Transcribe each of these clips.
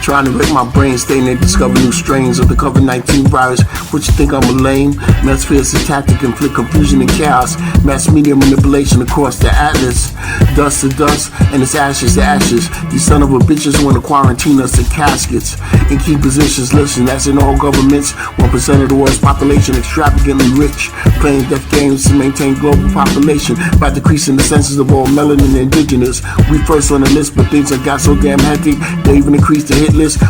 Trying to wreck my brain, staying there, discover new strains of the COVID-19 virus. What you think, I'm a lame? Mass fear is a tactic, inflict confusion and chaos. Mass media manipulation across the atlas. Dust to dust, and it's ashes to ashes. These son of a bitches want to quarantine us in caskets. In key positions, listen, that's in all governments. 1% of the world's population extravagantly rich. Playing death games to maintain global population. By decreasing the census of all melanin indigenous. We first on the list, but things have got so damn hectic, they even increased the hit list.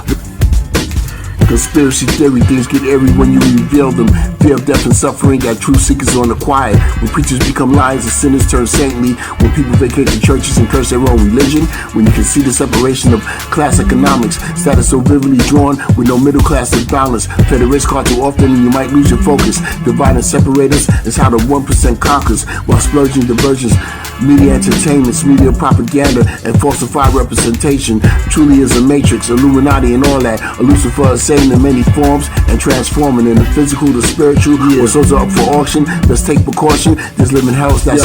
Conspiracy theory, things get airy when you reveal them. Fear of death and suffering got true seekers on the quiet. When preachers become liars and sinners turn saintly. When people vacate the churches and curse their own religion. When you can see the separation of class economics. Status so vividly drawn with no middle class of balance. Play the race card too often and you might lose your focus. Divide and separate us is how the 1% conquers. While splurging diversions, media entertainments, media propaganda, and falsified representation. Truly is a matrix, Illuminati and all that. A Lucifer is saying in many forms and transforming in the physical, the spiritual. When souls are up for auction, let's take precaution. There's living hells that's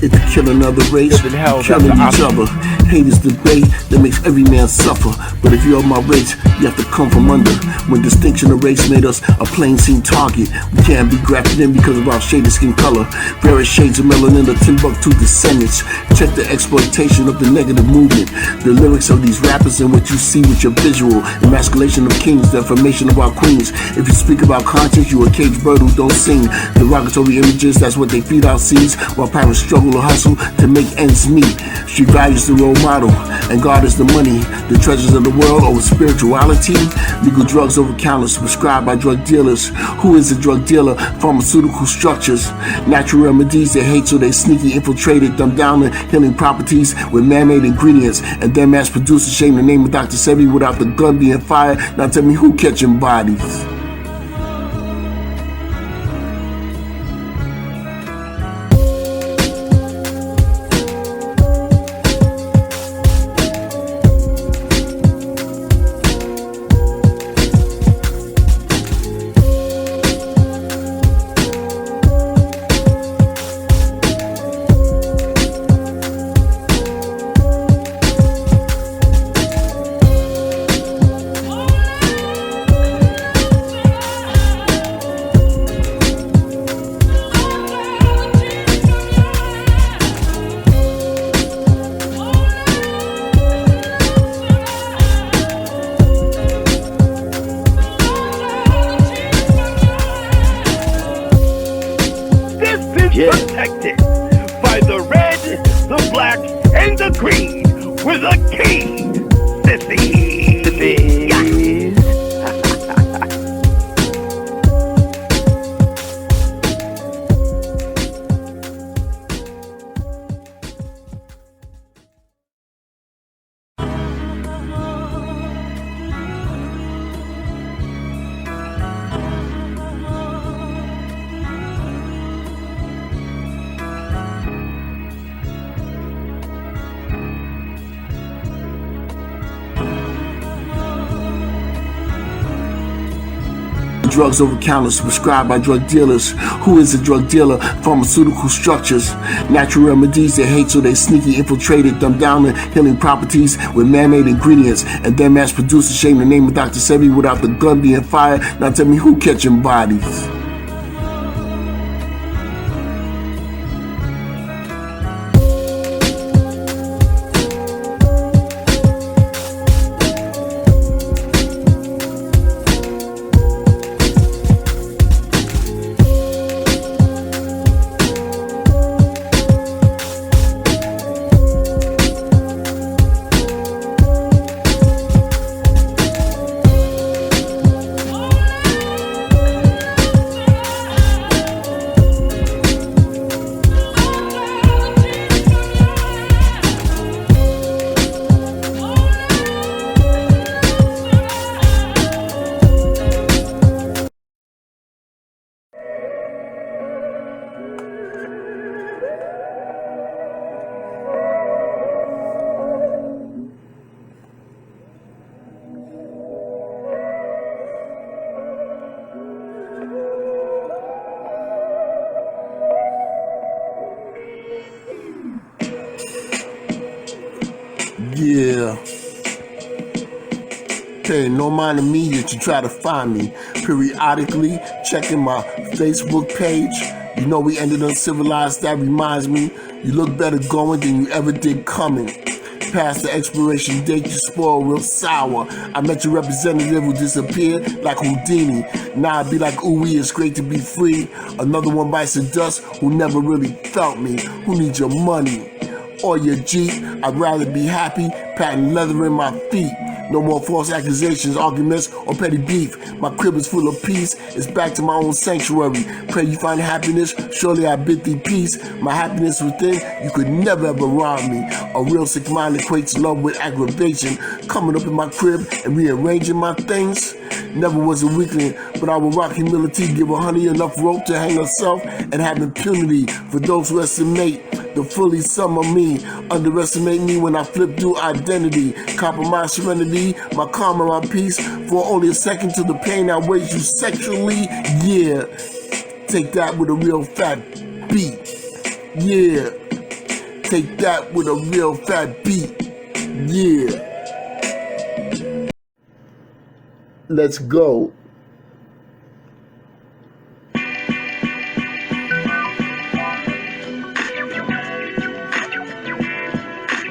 it's to kill another race, killing each other. Hate is the bait that makes every man suffer. But if you're of my race, you have to come from under. When distinction of race made us a plain seen target, we can't be grafted in because of our shaded skin color. Various shades of melanin, the Timbuktu descendants. Check the exploitation of the negative movement. The lyrics of these rappers and what you see with your visual. Emasculation of kings, the affirmation of our queens. If you speak about conscience, you a caged bird who don't sing. Derogatory images, that's what they feed our seeds. While parents struggle or hustle to make ends meet. Street values the role model, and God is the money. The treasures of the world over spirituality. Legal drugs over counters prescribed by drug dealers. Who is a drug dealer? Pharmaceutical structures. Natural remedies they hate, so they sneaky infiltrated them down to healing properties with man-made ingredients, and then mass produced to shame the name of Dr. Sebi without the gun being fired. Now tell me who catching bodies? Protected by the red, the black, and the green with a key. Sissy. Drugs over counters prescribed by drug dealers. Who is a drug dealer? Pharmaceutical structures. Natural remedies they hate, so they sneaky infiltrated them down to healing properties with man-made ingredients, and then mass produced to shame the name of Dr. Sebi without the gun being fired. Now tell me who catching bodies? Yeah. Paying no mind to me, yet you try to find me. Periodically checking my Facebook page. You know we ended uncivilized, that reminds me. You look better going than you ever did coming. Past the expiration date, you spoil real sour. I met your representative who disappeared like Houdini. Now I be like, ooh, it's great to be free. Another one bites the dust who never really felt me. Who needs your money or your Jeep? I'd rather be happy, patting leather in my feet. No more false accusations, arguments, or petty beef. My crib is full of peace. It's back to my own sanctuary. Pray you find happiness. Surely I bid thee peace. My happiness within, you could never ever wrong me. A real sick mind equates love with aggravation. Coming up in my crib and rearranging my things. Never was a weakling, but I will rock humility. Give a honey enough rope to hang herself and have impunity for those who estimate the fully sum of me. Underestimate me when I flip through identity. Compromise serenity, my calm and my peace. For only a second to the pain outweighs you sexually. Yeah, take that with a real fat beat. Yeah, take that with a real fat beat. Yeah. Let's go.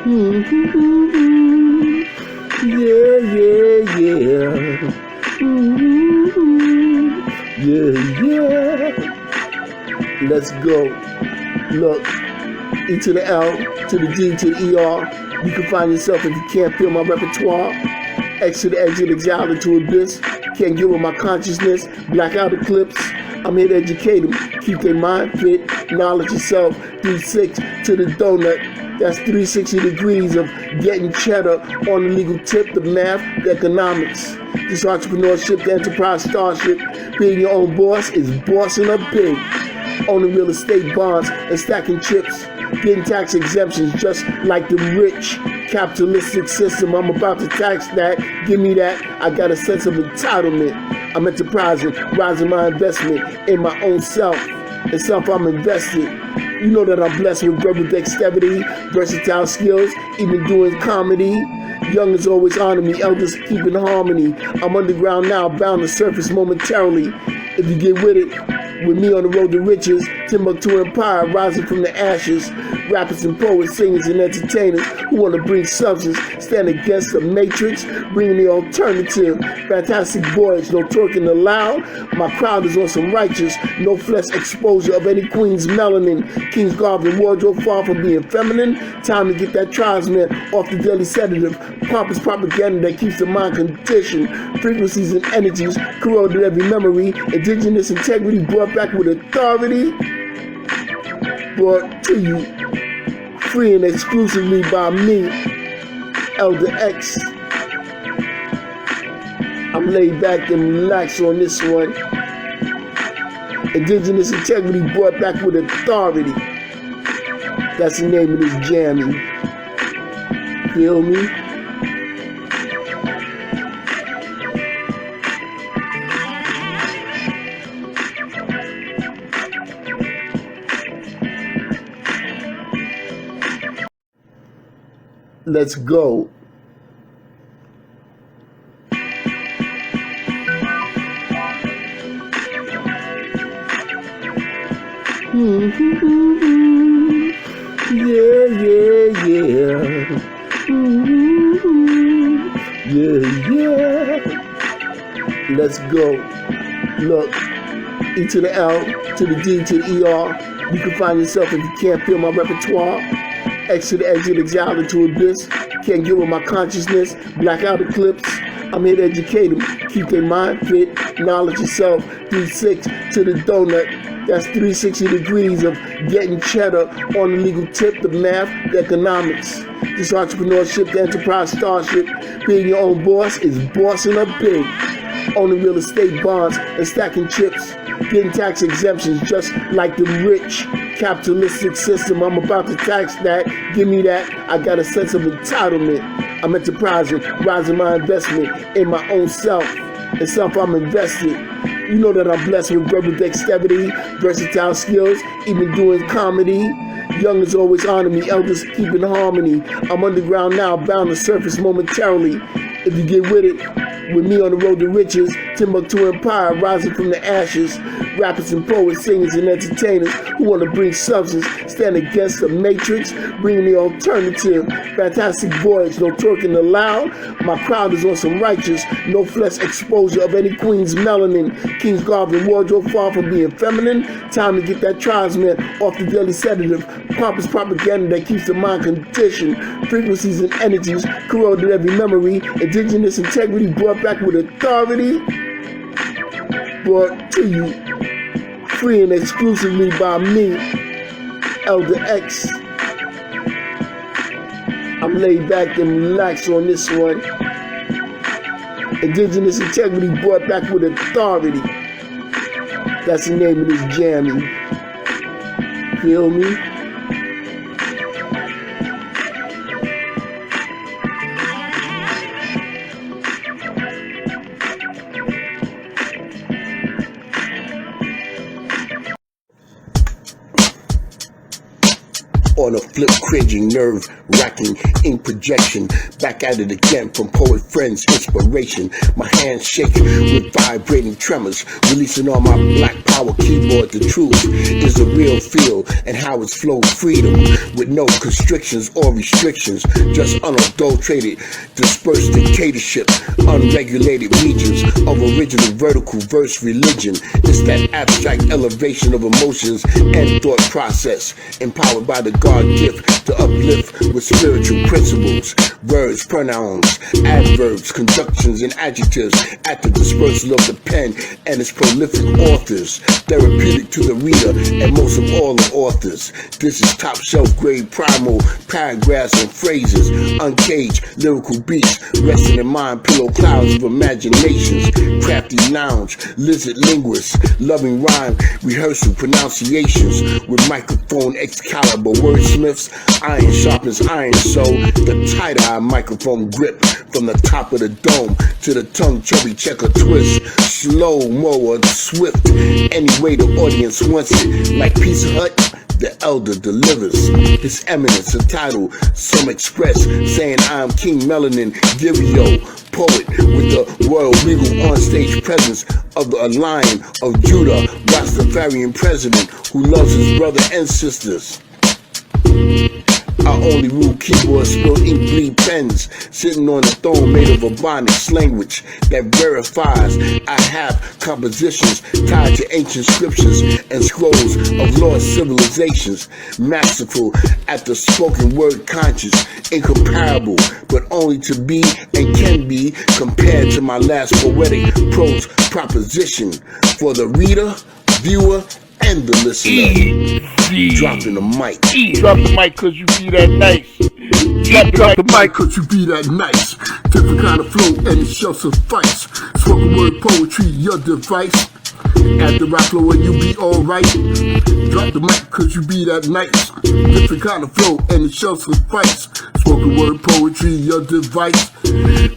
Yeah, yeah, yeah. Yeah, yeah. Let's go. Look, E to the L, to the D, to the ER. You can find yourself if you can't feel my repertoire. X to the exit, exile into abyss. Can't get with my consciousness. Blackout eclipse. I'm here to educate them. Keep their mind fit. Knowledge yourself. 3-6 to the donut. That's 360 degrees of getting cheddar on the legal tip, the math, the economics. This entrepreneurship, the enterprise starship, being your own boss is bossing up big. Owning real estate bonds and stacking chips. Getting tax exemptions just like the rich. Capitalistic system, I'm about to tax that. Give me that. I got a sense of entitlement. I'm enterprising, rising my investment in my own self. In self I'm invested. You know that I'm blessed with verbal dexterity, versatile skills, even doing comedy. Youngers always honor me, elders keep in harmony. I'm underground now, bound to surface momentarily. If you get with it, with me on the road to riches, Timbuktu Empire rising from the ashes. Rappers and poets, singers and entertainers who want to bring substance, stand against the matrix, bringing the alternative. Fantastic voyage, no twerking allowed. My crowd is on some righteous, no flesh exposure of any queen's melanin. King's garb wardrobe far from being feminine. Time to get that tribesman off the daily sedative. Pompous propaganda that keeps the mind conditioned. Frequencies and energies corroded every memory. Indigenous integrity brought back with authority. Brought to you free and exclusively by me, Elder X. I'm laid back and relaxed on this one. Indigenous integrity brought back with authority. That's the name of this jammy. Feel me? Let's go. Yeah, yeah, yeah. Yeah, yeah. Let's go. Look, E to the L, to the D, to the ER. You can find yourself if you can't feel my repertoire. X to the exit, exile into abyss. Can't get with my consciousness. Blackout eclipse. I'm here to educate them. Keep their mind fit. Knowledge yourself. 3-6 to the donut. That's 360 degrees of getting cheddar on the legal tip, the math, the economics. This entrepreneurship, the enterprise starship, being your own boss is bossing up big. Owning real estate bonds and stacking chips. Getting tax exemptions just like the rich. Capitalistic system, I'm about to tax that. Give me that. I got a sense of entitlement. I'm enterprising, rising my investment in my own self. In self I'm invested. You know that I'm blessed with verbal dexterity, versatile skills, even doing comedy. Youngers always honor me, elders keep in harmony. I'm underground now, bound to surface momentarily. If you get with it, with me on the road to riches, Timbuktu Empire rising from the ashes, rappers and poets, singers and entertainers who want to bring substance, stand against the matrix, bringing the alternative, fantastic voyage, no twerking allowed. My crowd is on some righteous, no flesh exposure of any queen's melanin, king's garb and wardrobe far from being feminine. Time to get that tribesman off the daily sedative, pompous propaganda that keeps the mind conditioned, frequencies and energies corroded every memory, indigenous integrity brought back with authority, brought to you free and exclusively by me, Elder X. I'm laid back and relaxed on this one. Indigenous integrity brought back with authority. That's the name of this jammy. Feel me? On a flip, cringing, nerve-wracking ink projection. Back at it again from poet friends, inspiration. My hands shaking with vibrating tremors, releasing all my black power keyboard. The truth is the real feel and how it's flowed freedom with no constrictions or restrictions. Just unadulterated, dispersed dictatorship, unregulated regions of original vertical verse religion. It's that abstract elevation of emotions and thought process, empowered by the God gift to uplift with spiritual principles, words, pronouns, adverbs, conjunctions, and adjectives at the dispersal of the pen and its prolific authors, therapeutic to the reader and most of all the authors. This is top shelf grade primal paragraphs and phrases, uncaged lyrical beats, resting in mind pillow clouds of imaginations, crafty lounge, lizard linguists, loving rhyme, rehearsal pronunciations with microphone Excalibur wordsmiths, iron sharpens iron, so the tight-eye microphone grip from the top of the dome to the tongue chubby checker twist, slow-mo or swift, any way the audience wants it, like Pizza Hut. The elder delivers his eminence, a title some express, saying I'm King Melanin, Girio, poet with the royal regal on-stage presence of the Lion of Judah, Rastafarian president who loves his brother and sisters. I only rule keyboards, spill ink, bleed pens, sitting on a throne made of Ebonics language that verifies I have compositions tied to ancient scriptures and scrolls of lost civilizations, masterful at the spoken word conscious, incomparable, but only to be and can be compared to my last poetic prose proposition for the reader, viewer, and the listener. Dropping the mic. Drop the mic cause you be that nice. Drop the mic cause you be that nice. Different kind of flow and it shall suffice. Spoken word poetry, your device. At the rap flow and you be alright. Drop the mic cause you be that nice. Different kind of flow and it shall suffice. Spoken word poetry, your device.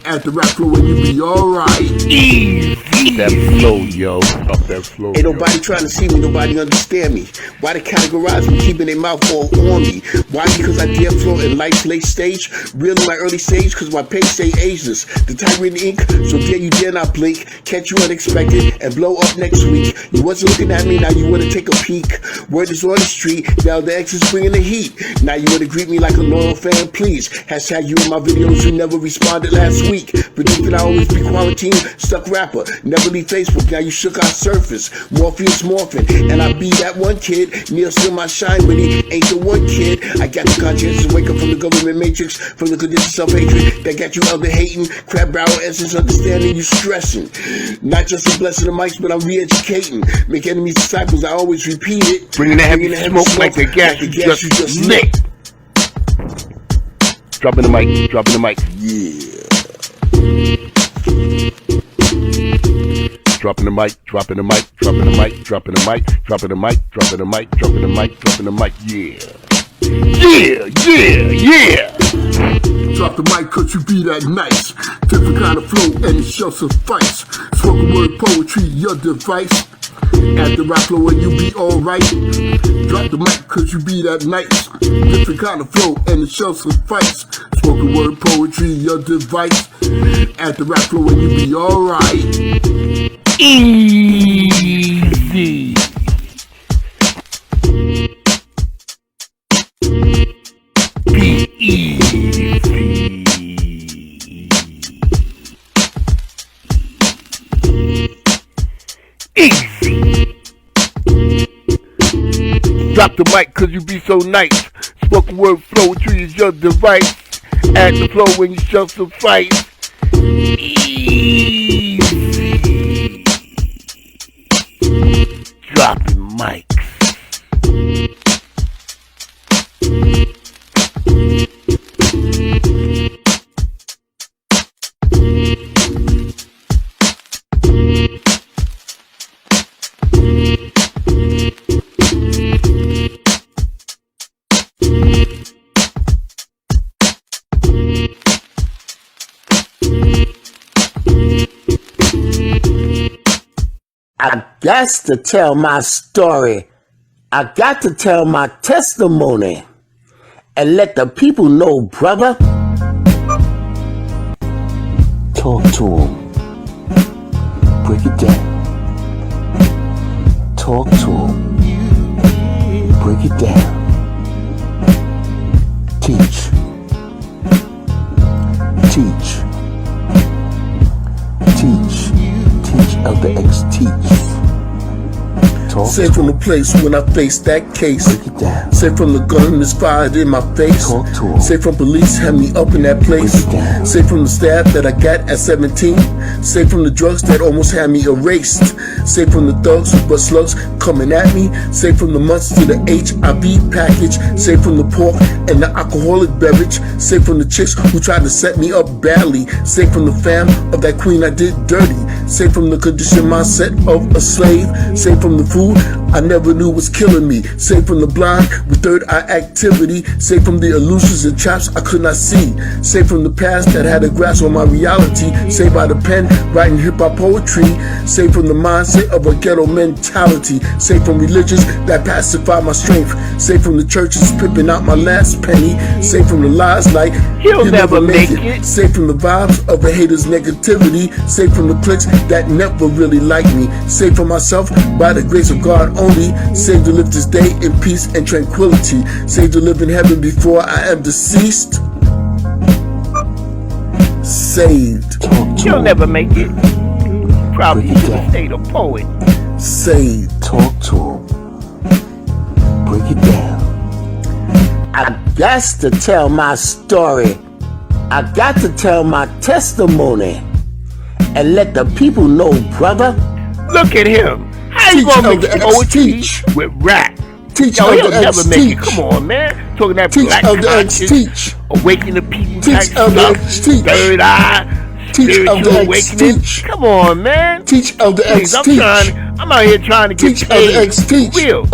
At the rap flow and you be alright. Easy. That flow, yo. Up that flow. Ain't nobody trying to see me, nobody understand me. Why they categorize me, keeping their mouth all on me? Why? Because I dare flow in life's late stage. Real in my early stage, cause my page stay ageless. The time in ink, so dare you dare not blink. Catch you unexpected and blow up next week. You wasn't looking at me, now you wanna take a peek. Word is on the street, now the X is bringing the heat. Now you wanna greet me like a loyal fan, please. Hashtag you in my videos, you never responded last week. Predicted I always be quarantined, stuck rapper. Never leave Facebook, now you shook our surface. Morpheus morphing, and I be that one kid. Neil still my shine, but he ain't the one kid. I got the conscience to wake up from the government matrix, from the condition self-hatred that got you elder hating. Crab barrel essence, understanding you stressing. Not just a blessing of mics, but I'm re-educating. Make enemies disciples, I always repeat it. Bringing the heavy smoke like the gas you just lit. Dropping the mic, dropping the mic. Yeah. Dropping the mic, dropping the mic, dropping the mic, dropping the mic, dropping the mic, dropping the mic, dropping the mic, dropping the mic, yeah. Yeah, yeah, yeah. Drop the mic cause you be that nice. Different kind of flow and it shall suffice. Spoken word poetry, your device. At the rap flow and you be alright. Drop the mic cause you be that nice. Different kind of flow and it shall suffice. Spoken word poetry, your device. At the rap flow and you be alright. Easy. Be easy. Easy. Drop the mic cause you be so nice. Spoken word flow to use your device. Add the flow when you shall suffice. Easy. Dropping mics. I got to tell my story. I got to tell my testimony and let the people know, brother. Talk to them. Break it down. Talk to them. Break it down. Teach. Teach. Teach. Teach, Elder X, teach. Talk. Say from the place when I faced that case. Break it down. Say from the gun that's fired in my face. Talk to him. Say from police had me up in that place. Break it down. Say from the stab that I got at 17. Say from the drugs that almost had me erased. Say from the thugs who bust slugs coming at me. Say from the months to the HIV package. Say from the pork and the alcoholic beverage. Say from the chicks who tried to set me up badly. Say from the fam of that queen I did dirty. Say from the conditioned mindset of a slave. Say from the food I never knew was killing me. Say from the blind with third eye activity. Say from the illusions and traps I could not see. Say from the past that had a grasp on my reality. Say by the pen writing hip-hop poetry. Say from the mindset of a ghetto mentality. Say from religions that pacify my strength. Say from the churches pimping out my last penny. Say from the lies like He'll never make it. Say from the vibes of a hater's negativity. Say from the cliques that never really like me. Say for myself by the grace of God only. Say to live this day in peace and tranquility. Say to live in heaven before I am deceased. Saved. He'll never make it. Probably should have stayed a poet. Saved. Talk to him. Break it down. I got to tell my story. I got to tell my testimony and let the people know, brother. Look at him. How you gonna make poetry with rap? Teach, yo, he'll never X, make teach. it. Come on, man. Talking that Teach, black Elder X, conscience, teach. awaken the people Teach, type Elder stuff, X, teach. third eye, Teach, spiritual Elder X, awakening. teach. Come on, man. Teach, Elder X, teach. I'm out here trying to get Teach, paid. Elder X, teach. Real.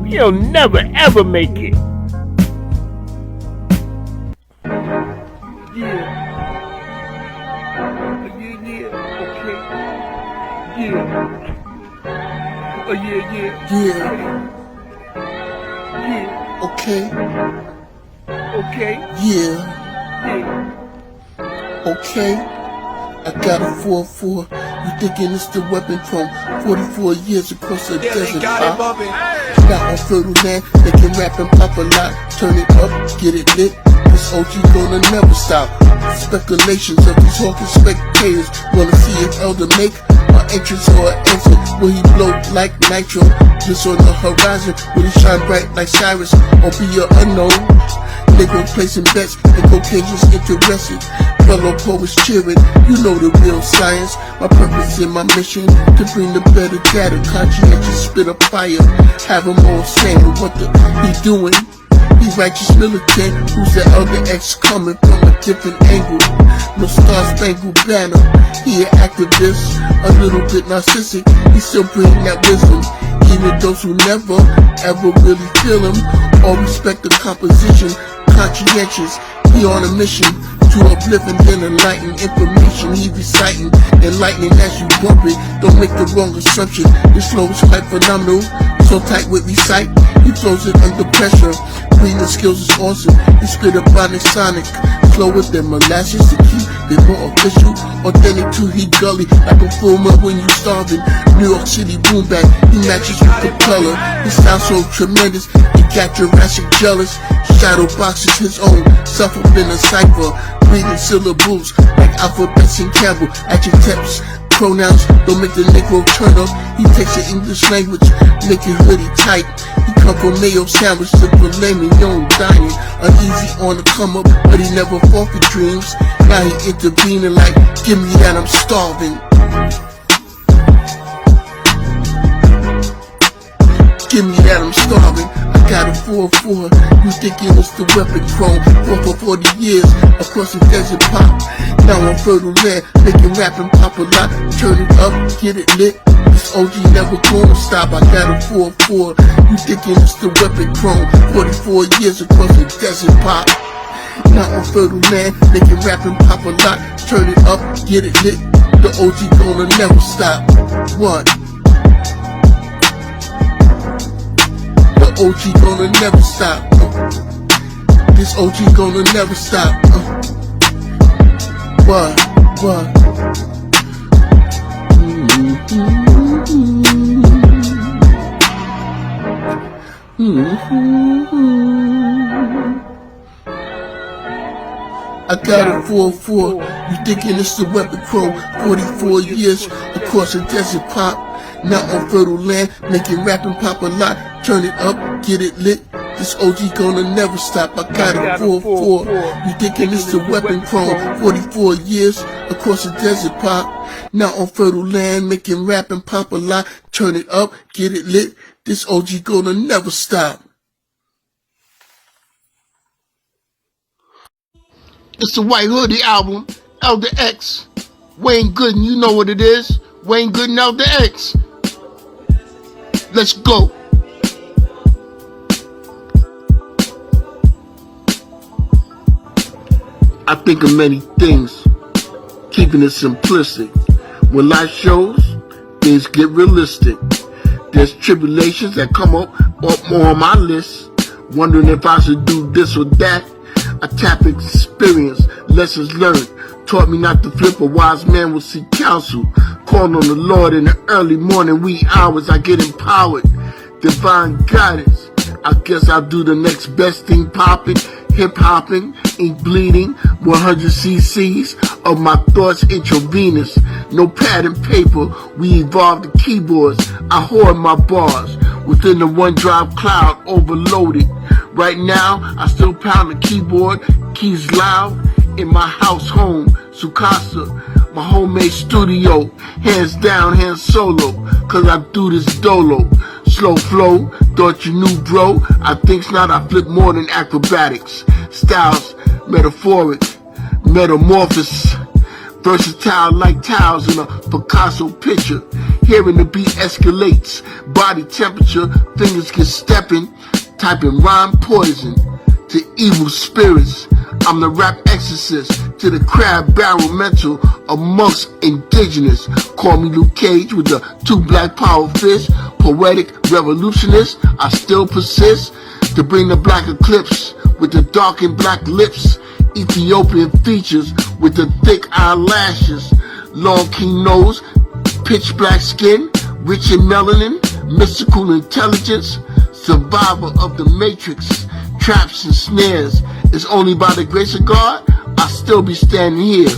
He'll never ever make it. Oh yeah, Okay. okay. Yeah. Okay. I got a 4-4. You thinking it's the weapon from 44 years across the desert? Now on fertile land, they can rap and pop a lot. Turn it up, get it lit. This OG gonna never stop. Speculations of these hawking spectators. Wanna see if Elder make an entrance or an exit. Will he blow like nitro? Just on the horizon. Will he shine bright like Cyrus? Or be your unknown? Nigga placing bets and Caucasians interested. Fellow poets cheering, you know the real science. My purpose and my mission to bring the better data. Conscientious spit a fire. Have them all saying what the he doing. He righteous militant, who's the Elder X coming from a different angle. No star-spangled banner, he an activist, a little bit narcissistic, he still bring that wisdom. Even those who never, ever really feel him, all respect the composition, conscientious, he on a mission to uplift and then enlighten information he reciting, enlightening as you bump it, don't make the wrong assumption, this flow is quite phenomenal, so tight with recite, he throws it under pressure, breathing skills is awesome, he spit a bionic sonic, slower than molasses to keep it more official. Authentic to Heat Gully, like a full month when you starving. New York City boom bap, he matches with propeller. His style so tremendous, he got Jurassic jealous. Shadow boxes his own, suffer in a cipher. Reading syllables like alphabets in Campbell. Adjectives, pronouns, don't make the Negro turn up. He takes the English language, make it hoodie tight. He come from mayo sandwich to filet mignon dining. Uneasy on the come up, but he never fought for dreams. Now he intervening like, give me that, I'm starving. Give me that, I'm starving. I got a 4-4. You thinking it's the weapon chrome? 4 for 40 years across the desert pop. Now I'm fertile land, making rapping pop a lot. Turn it up, get it lit. This OG never gonna stop. I got a 4-4. You thinking it's the weapon chrome? 44 years across the desert pop. Now I'm fertile land, making rapping pop a lot. Turn it up, get it lit. The OG gonna never stop. What? OG gonna never stop. This OG gonna never stop. What? I got a 4-4. You thinking it's the weapon chrome? 44 years across the desert pop. Now on fertile land, making rapping pop a lot. Turn it up, get it lit. This OG gonna never stop. I got a 4-4. You thinking it's the weapon chrome? 44 years across the desert pop. Now on fertile land, making rapping pop a lot. Turn it up, get it lit. This OG gonna never stop. It's the White Hoodie album, Elder X. Wayne Gooden, you know what it is. Wayne Gooden, Elder X. Let's go. I think of many things, keeping it simplistic. When life shows, things get realistic. There's tribulations that come up on my list, wondering if I should do this or that. A tap experience, lessons learned, taught me not to flip. A wise man will seek counsel. Call on the Lord in the early morning wee hours. I get empowered, divine guidance. I guess I'll do the next best thing, popping, hip hopping, ink bleeding, 100 cc's of my thoughts intravenous. No pad and paper, we evolved the keyboards. I hoard my bars within the OneDrive cloud, overloaded. Right now, I still pound the keyboard, keys loud, in my house home, Sukasa, my homemade studio, hands down, hands solo, cause I do this dolo. Slow flow, thought you knew bro, I think's not, I flip more than acrobatics. Styles, metaphoric, metamorphosis, versatile like tiles in a Picasso picture. Hearing the beat escalates, body temperature, fingers get stepping, typing rhyme poison to evil spirits. I'm the rap exorcist to the crab barrel mental amongst indigenous. Call me Luke Cage with the 2 black power fists. Poetic revolutionist, I still persist to bring the black eclipse with the dark and black lips. Ethiopian features with the thick eyelashes. Long king nose, pitch black skin, rich in melanin, mystical intelligence. Survivor of the matrix, traps and snares. It's only by the grace of God I still be standing here.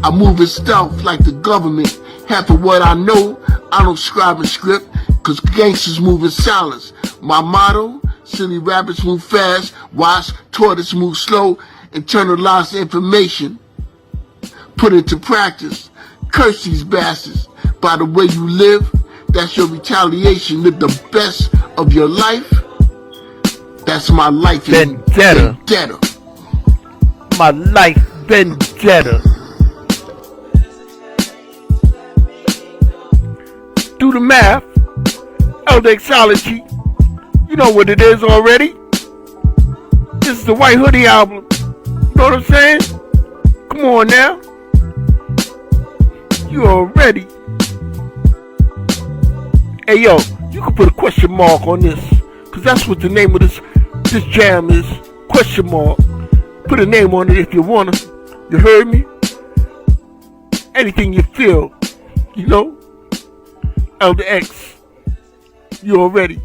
I move in stealth like the government. Half of what I know, I don't scribe and script, cause gangsters move in silence. My motto, silly rabbits move fast, wise tortoise move slow. Internalize the information, put it to practice. Curse these bastards. By the way you live, that's your retaliation. Live the best of your life. That's my life. Vendetta. My life vendetta. Do the math. Eldexology. You know what it is already. This is the White Hoodie album. You know what I'm saying? Come on now. You already. Hey yo, you can put a question mark on this, cause that's what the name of this jam is. Question mark. Put a name on it if you wanna. You heard me? Anything you feel, you know? Elder X, you already.